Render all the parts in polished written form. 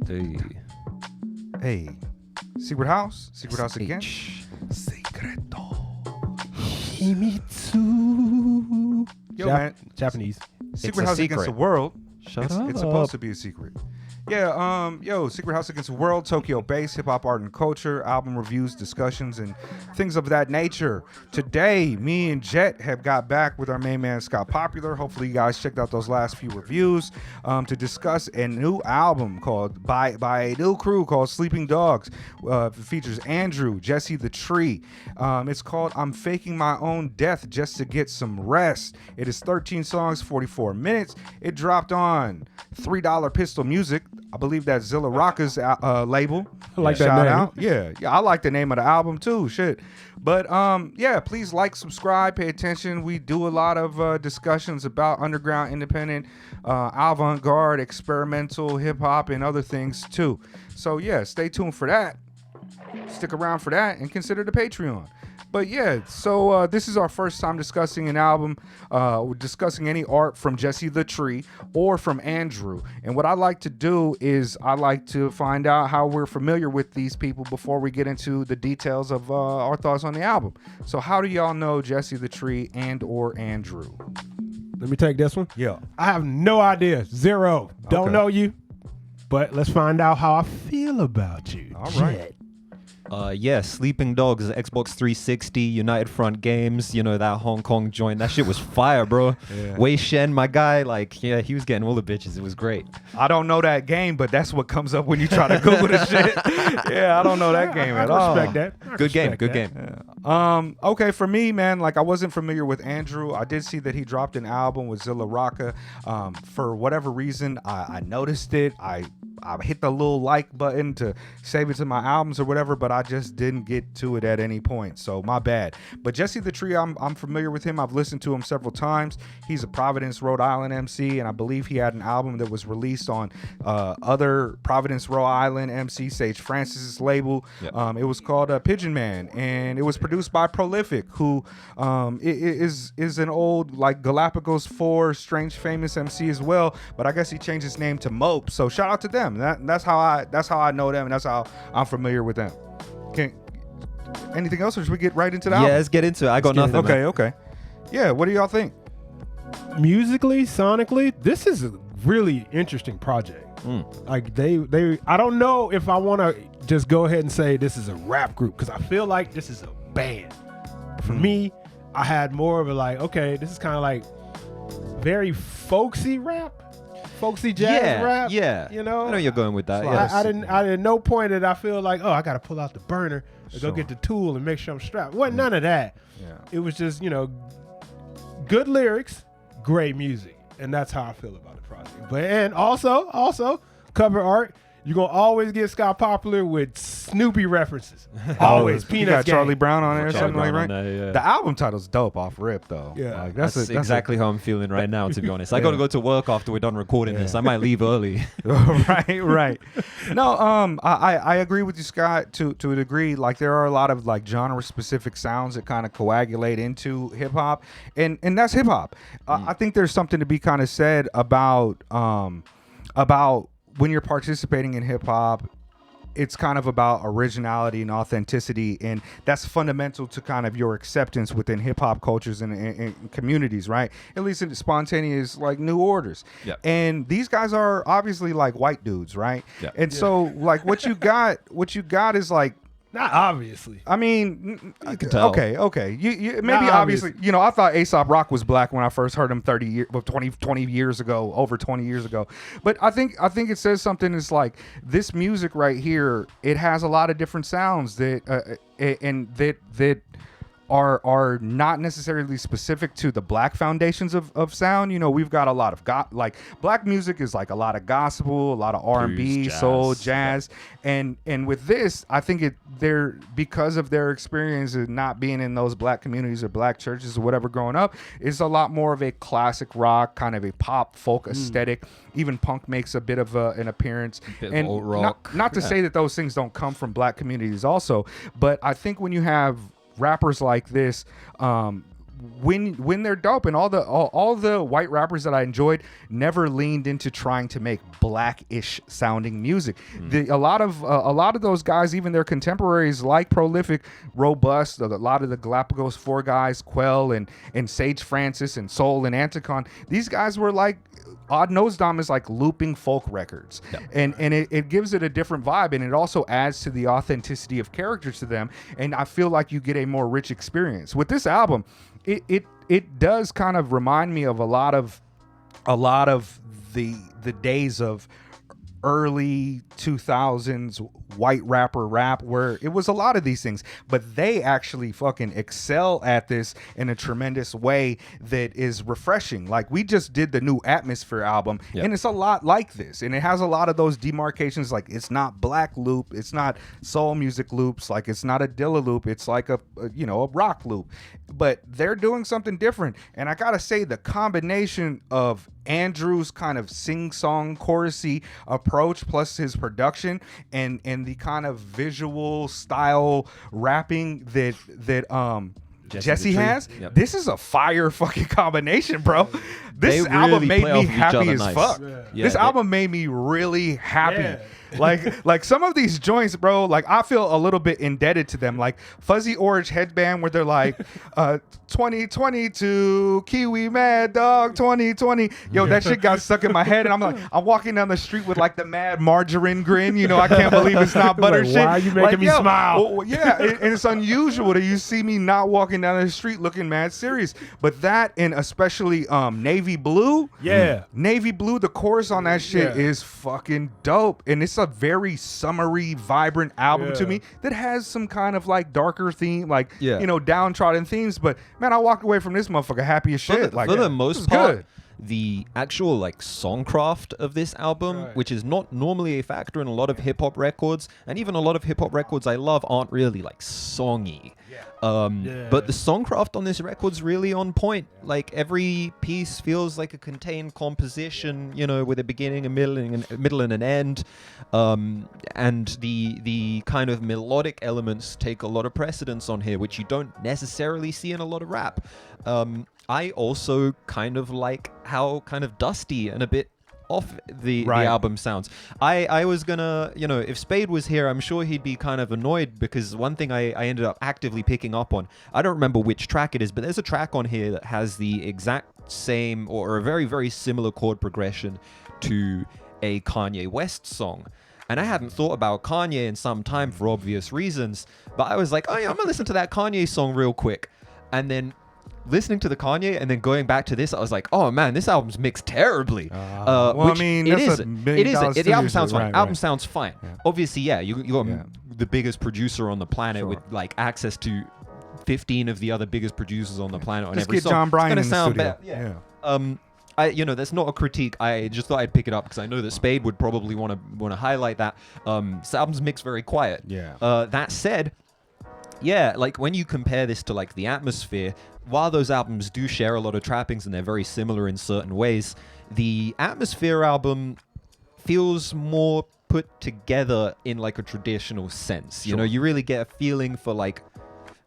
Hey. Hey, Secret House again. Secreto. Himitsu. Yo, man, Japanese. Secret a House secret. Against the World. Shut It's supposed to be a secret. Yeah, Secret House Against the World, Tokyo-based hip-hop art and culture, album reviews, discussions, and things of that nature. Today, me and Jet have got back with our main man, Scott Popular. Hopefully, you guys checked out those last few reviews to discuss a new album called by a new crew called Sleepingdogs. It features Andrew, Jesse the Tree. It's called I'm Faking My Own Death Just to Get Some Rest. It is 13 songs, 44 minutes. It dropped on $3 Pistol Music. I believe that's Zilla Rocca's label. I like that Shout name. out. Yeah, I like the name of the album too. Shit. But please like, subscribe, pay attention. We do a lot of discussions about underground, independent, avant-garde, experimental hip hop, and other things too. So yeah, stay tuned for that. Stick around for that and consider the Patreon. But yeah, so this is our first time discussing an album, discussing any art from Jesse the Tree or from Andrew. And what I like to do is I like to find out how we're familiar with these people before we get into the details of our thoughts on the album. So how do y'all know Jesse the Tree and or Andrew? Let me take this one. Yeah. I have no idea. Zero. Don't Okay. know you. But let's find out how I feel about you. All right. Jet. Sleepingdogs, Xbox 360, United Front Games, you know, that Hong Kong joint. That shit was fire, bro. Yeah. Wei Shen, my guy, he was getting all the bitches. It was great. I don't know that game, but that's what comes up when you try to Google the shit. Yeah, I don't know that game at all. I respect that. I Good game, respect good that. game. Okay, for me, man, I wasn't familiar with Andrew. I did see that he dropped an album with Zilla Rocca. For whatever reason, I noticed it. I hit the little like button to save it to my albums or whatever, but I just didn't get to it at any point. So my bad. But Jesse the Tree, I'm familiar with him. I've listened to him several times. He's a Providence, Rhode Island MC, and I believe he had an album that was released on other Providence, Rhode Island MC, Sage Francis's label. Yep. It was called Pigeon Man, and it was produced by Prolific, who is an old Galapagos 4 strange famous MC as well. But I guess he changed his name to Mope. So shout out to them. That's how I know them, and that's how I'm familiar with them. Anything else, or should we get right into that? Yeah, let's get into it. I got nothing. man. Okay. Yeah, what do y'all think? Musically, sonically, this is a really interesting project. I don't know if I want to just go ahead and say this is a rap group, because I feel like this is a band. For me, I had more of a this is kind of very folksy rap, folksy jazz rap. Yeah, you know, I know you're going with that. So Yeah. I didn't no point that I feel like, I got to pull out the burner and go get the tool and make sure I'm strapped. Wasn't none of that. Yeah. It was just, good lyrics, great music. And that's how I feel about the project. But and also cover art. You're going to always get Scott Popular with Snoopy references. Always. You Peanuts got gang. Charlie Brown on there or Charlie something like Brown that. on there, yeah. The album title's dope off rip though. Yeah. That's exactly how I'm feeling right now, to be honest. I got to Yeah. go to work after we're done recording this. I might leave early. right. No, I agree with you, Scott, to a degree. There are a lot of genre specific sounds that kind of coagulate into hip hop, and that's hip hop. I think there's something to be kind of said about when you're participating in hip hop. It's kind of about originality and authenticity, and that's fundamental to kind of your acceptance within hip hop cultures and communities, right? At least in spontaneous new orders. Yep. And these guys are obviously white dudes, right? Yep. And so what you got is Not obviously. I mean, You can tell. Okay. You maybe Not obviously, I thought Aesop Rock was black when I first heard him 20 years ago, over 20 years ago. But I think it says something. It's this music right here. It has a lot of different sounds that are not necessarily specific to the black foundations of sound. We've got a lot of black music is a lot of gospel, a lot of R&B, Blues, soul, jazz. jazz, and with this, I think they're because of their experience of not being in those black communities or black churches or whatever growing up, it's a lot more of a classic rock, kind of a pop folk aesthetic. Even punk makes a bit of an appearance, Bit of and alt rock. not to say that those things don't come from black communities also, but I think when you have rappers like this, when they're dope, and all the white rappers that I enjoyed never leaned into trying to make black-ish sounding music. A lot of those guys, even their contemporaries like Prolific, Robust, a lot of the Galapagos 4 guys, Quell and Sage Francis and Soul and Anticon, these guys were like, Odd Nose Dom is like looping folk records. Yep. And it gives it a different vibe, and it also adds to the authenticity of characters to them, and I feel like you get a more rich experience. With this album, it does kind of remind me of a lot of the days of early 2000s white rapper rap, where it was a lot of these things, but they actually fucking excel at this in a tremendous way that is refreshing. Like, we just did the new Atmosphere album, and it's a lot like this, and it has a lot of those demarcations. Like, it's not black loop, it's not soul music loops, like it's not a Dilla loop, it's like a rock loop, but they're doing something different. And I gotta say, the combination of Andrew's kind of sing-song chorusy approach plus his production and the kind of visual style rapping that Jesse has, this is a fire fucking combination, bro. This album made me happy as fuck. This album made me really happy. Like some of these joints, bro, like I feel a little bit indebted to them. Like Fuzzy Orange Headband, where they're like 2022 Kiwi Mad Dog 2020. Yo, that shit got stuck in my head, and I'm walking down the street with like the mad margarine grin. I can't believe it's not butter like, shit. Why are you making me smile? Well, yeah, and it's unusual that you see me not walking down the street looking mad serious. But that, and especially Navy Blue. Yeah. Navy Blue, the chorus on that shit is fucking dope. And it's a very summery, vibrant album to me that has some kind of like darker theme, like downtrodden themes. But man, I walked away from this motherfucker happy as shit. For the most part, the actual like songcraft of this album, which is not normally a factor in a lot of hip hop records, and even a lot of hip hop records I love aren't really like songy. But the songcraft on this record's really on point. Like, every piece feels like a contained composition, with a beginning, a middle and an end. And the kind of melodic elements take a lot of precedence on here, which you don't necessarily see in a lot of rap. I also kind of like how kind of dusty and a bit off the album sounds. I was gonna, if Spade was here, I'm sure he'd be kind of annoyed, because one thing I ended up actively picking up on, I don't remember which track it is, but there's a track on here that has the exact same or a very, very similar chord progression to a Kanye West song. And I hadn't thought about Kanye in some time for obvious reasons, but I was like, oh yeah, I'm gonna listen to that Kanye song real quick. And then listening to the Kanye and then going back to this, I was like, oh man, this album's mixed terribly. Well, I mean, it is. The album sounds fine. Album Right. sounds fine. Yeah. Obviously, you got the biggest producer on the planet with like access to 15 of the other biggest producers on the planet on Just every get song. John Bryan it's in the sound studio. better. That's not a critique. I just thought I'd pick it up because I know that Spade would probably want to highlight that. This album's mixed very quiet. That said, like when you compare this to like the Atmosphere, while those albums do share a lot of trappings and they're very similar in certain ways, the Atmosphere album feels more put together in like a traditional sense. You really get a feeling for like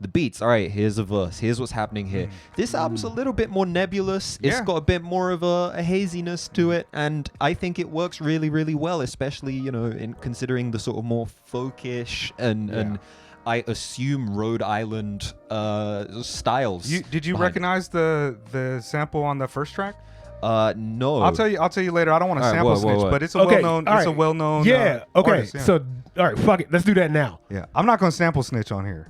the beats. All right, here's a verse. Here's what's happening here. This album's a little bit more nebulous. It's got a bit more of a haziness to it, and I think it works really, really well, especially in considering the sort of more folkish and I assume Rhode Island styles. Did you recognize the sample on the first track? No. I'll tell you later. I don't want to sample snitch, but it's a well-known. It's a well-known. Yeah. Okay. Artist, So, all right, fuck it. Let's do that now. Yeah, I'm not gonna sample snitch on here.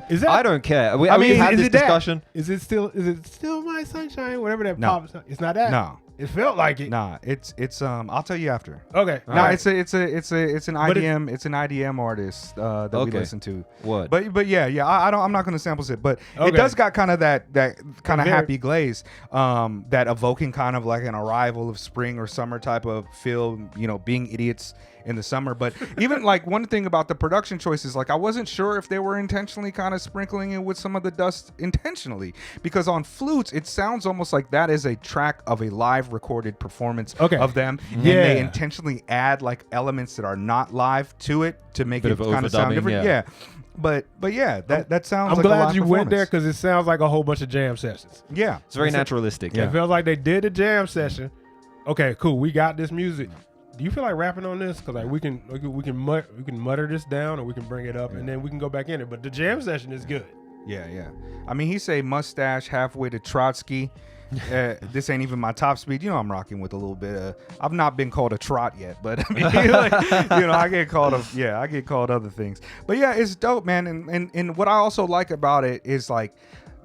Is that? I don't care. We've had this discussion. Is it still my sunshine? Whatever that No. pop song. It's not that. No. It felt like it. Nah, it's I'll tell you after. Okay. No, it's an IDM artist that we listen to. What? But I'm not gonna sample it, but it does got kind of that kind of happy glaze, that evoking kind of like an arrival of spring or summer type of feel, being idiots in the summer. But even like one thing about the production choices, like I wasn't sure if they were intentionally kind of sprinkling it with some of the dust intentionally, because on flutes it sounds almost like that is a track of a live live recorded performance Okay. of them, and they intentionally add like elements that are not live to it to make Bit it of kind of sound overdubbing, different. yeah. But yeah, that sounds. I'm like a glad live you went there performance. because it sounds like a whole bunch of jam sessions. Yeah, It's very naturalistic. It feels like they did a jam session. Okay, cool. We got this music. Do you feel like rapping on this? Because like we can mutter this down, or we can bring it up, and then we can go back in it. But the jam session is good. Yeah. I mean, he say mustache halfway to Trotsky. This ain't even my top speed. You know, I'm rocking with a little bit of. I've not been called a trot yet, but I mean, like, I get called I get called other things. But yeah, it's dope, man. And what I also like about it is like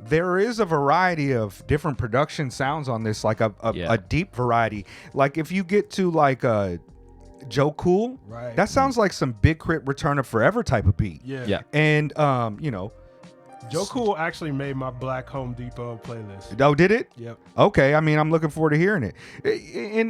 there is a variety of different production sounds on this, like a deep variety. Like if you get to like Joe Cool, Right. that sounds like some Big Crit Return of Forever type of beat. Yeah. And Joe Cool actually made my Black Home Depot playlist. Oh, did it? Yep. Okay, I mean, I'm looking forward to hearing it.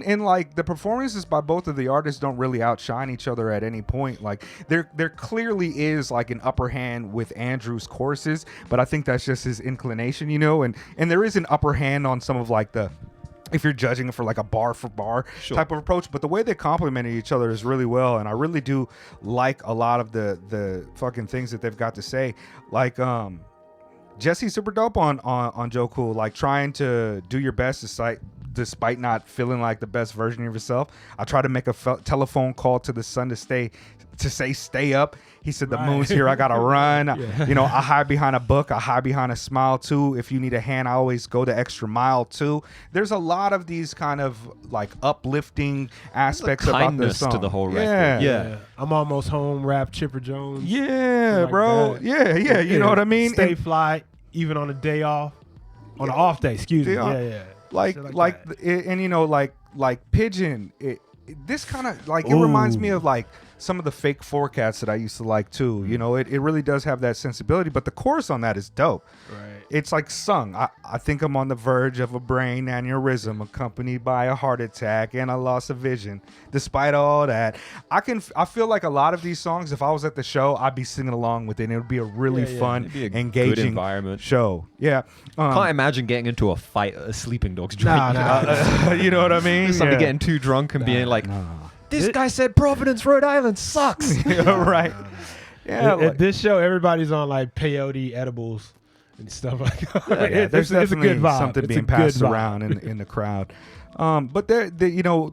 And like the performances by both of the artists don't really outshine each other at any point. Like there clearly is like an upper hand with Andrew's choruses, but I think that's just his inclination, and there is an upper hand on some of like the, if you're judging it for like a bar for bar type of approach, but the way they complemented each other is really well, and I really do like a lot of the fucking things that they've got to say. Like Jesse's super dope on Joe Cool, like trying to do your best despite not feeling like the best version of yourself. I try to make a telephone call to the sun to say stay up. He said the moon's here, I gotta run. I hide behind a book, I hide behind a smile too. If you need a hand, I always go the extra mile too. There's a lot of these kind of like uplifting aspects about this song. To the whole record. Yeah. I'm almost home. Rap Chipper Jones. Yeah, like bro. that. Yeah. You know what I mean? Stay fly, even on a day off, on an off day. Excuse me. Yeah. Like that. like Pigeon. This kind of like it reminds me of like some of the fake four cats that I used to like too. It really does have that sensibility, but the chorus on that is dope. Right. It's like sung. I think I'm on the verge of a brain aneurysm accompanied by a heart attack and a loss of vision. Despite all that, I feel like a lot of these songs, if I was at the show, I'd be singing along with it, and it would be a really fun, engaging good environment show. Yeah. Can't imagine getting into a fight at a Sleepingdogs joint. You know what I mean? Somebody getting too drunk and being like, this guy said Providence, Rhode Island sucks. Right. Yeah. At this show, everybody's on like peyote edibles and stuff like that. Yeah, there's definitely a good vibe. something being passed around in the crowd. But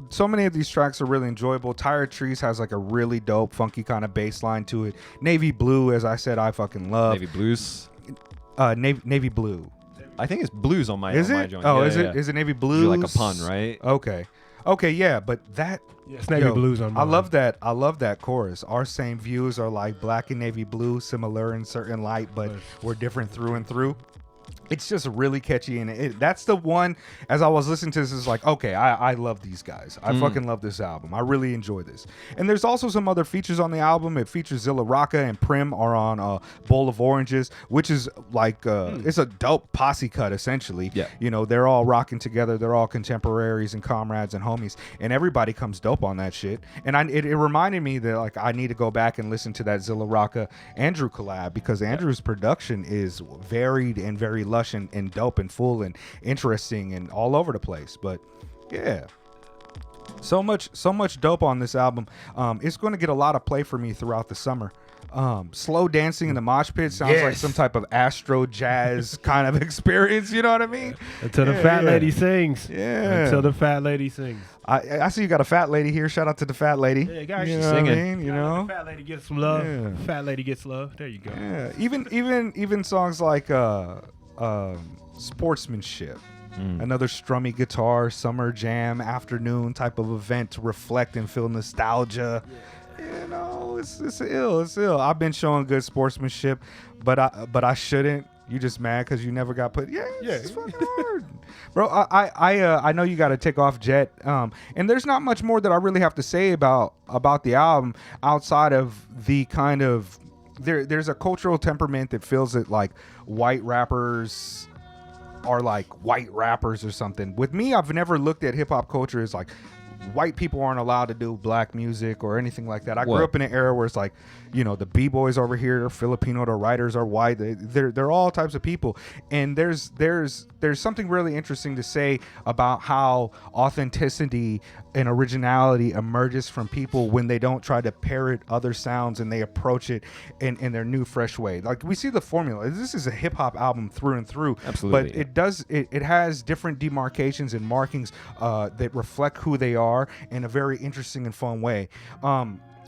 so many of these tracks are really enjoyable. Tired Trees has like a really dope, funky kind of bass line to it. Navy Blue, as I said, I fucking love. Navy Blues. Navy Blue. I think it's blues on my Is my it? joint. Oh, Yeah, is yeah. it? Is it Navy Blues? Like a pun, right? Okay, yeah, but that. Yeah, it's Navy Blues on I mine. love that. I love that chorus. Our same views are like black and navy blue, similar in certain light, but we're different through and through. It's just really catchy, and that's the one. As I was listening to this, is like, okay, I love these guys. I fucking love this album. I really enjoy this. And there's also some other features on the album. It features Zilla Rocca and Prim are on Bowl of Oranges, which is like it's a dope posse cut essentially. Yeah. They're all rocking together. They're all contemporaries and comrades and homies, and everybody comes dope on that shit. And it reminded me that like I need to go back and listen to that Zilla Rocca Andrew collab, because Andrew's production is varied and very lush and dope and full and interesting and all over the place. But yeah, so much dope on this album. It's going to get a lot of play for me throughout the summer. Slow dancing in the mosh pit sounds like some type of Astro jazz kind of experience. You know what I mean? Until the fat lady sings. Yeah. Until the fat lady sings. I see you got a fat lady here. Shout out to the fat lady. Yeah, guys, you she's know what I singing. mean? You know, The fat lady gets some love. Yeah. Fat lady gets love. There you go. yeah. Even songs like Sportsmanship. Another strummy guitar, summer jam, afternoon type of event to reflect and feel nostalgia. It's ill. I've been showing good sportsmanship, but I shouldn't. You just mad because you never got put. It's fucking hard, bro. I know you got to take off, Jet. And there's not much more that I really have to say about the album outside of the kind of there's a cultural temperament that feels that like white rappers are like white rappers or something. With me, I've never looked at hip hop culture as like white people aren't allowed to do black music or anything like that. I What? grew up in an era where it's like, you know, the b-boys over here are Filipino, the writers are white. They're all types of people, and there's something really interesting to say about how authenticity and originality emerges from people when they don't try to parrot other sounds and they approach it in their new fresh way. Like, we see the formula. This is a hip-hop album through and through. Absolutely. But it has different demarcations and markings that reflect who they are in a very interesting and fun way.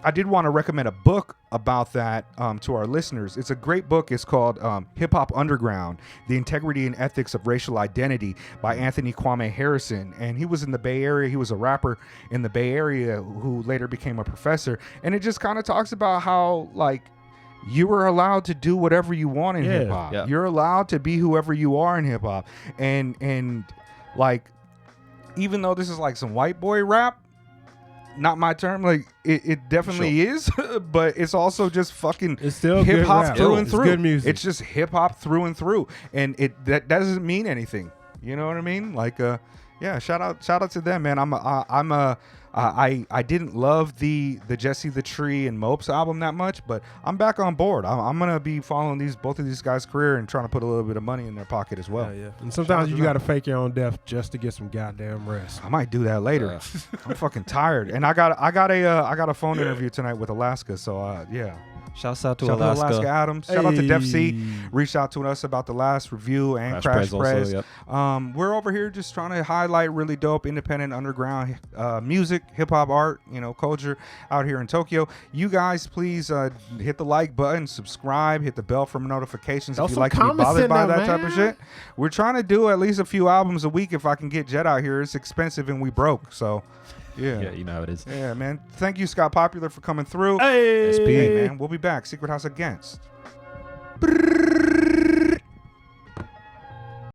I did want to recommend a book about that to our listeners. It's a great book. It's called Hip Hop Underground: The Integrity and Ethics of Racial Identity by Anthony Kwame Harrison. And he was in the Bay Area. He was a rapper in the Bay Area who later became a professor. And it just kind of talks about how, like, you were allowed to do whatever you want in hip hop. Yeah. You're allowed to be whoever you are in hip hop. And like, even though this is like some white boy rap, not my term, like it definitely is, but it's also just fucking It's still hip good hop rap. through and It's through. good music. It's just hip hop through and through, and that doesn't mean anything. You know what I mean? Like, yeah. Shout out to them, man. I didn't love the Jesse the Tree and Mopes album that much, but I'm back on board. I'm gonna be following both of these guys' career and trying to put a little bit of money in their pocket as well. Yeah. And sometimes you got to fake your own death just to get some goddamn rest. I might do that later. I'm fucking tired, and I got a phone interview tonight with Alaska. So yeah. Shouts out to Shout out to Alaska. Alaska Adams. Shout out to Def C. Hey. Reached out to us about the last review and Crash Crash Prez Prez. also, yep. We're over here just trying to highlight really dope independent underground music, hip hop art, culture out here in Tokyo. You guys, please hit the like button, subscribe, hit the bell for notifications if you some like to be comments bothered in by there, that type of man. shit. We're trying to do at least a few albums a week if I can get Jet out here. It's expensive and we broke, so. Yeah, you know how it is. Yeah, man. Thank you, Scott Popular, for coming through. Hey. Hey, man. We'll be back. Secret House Against.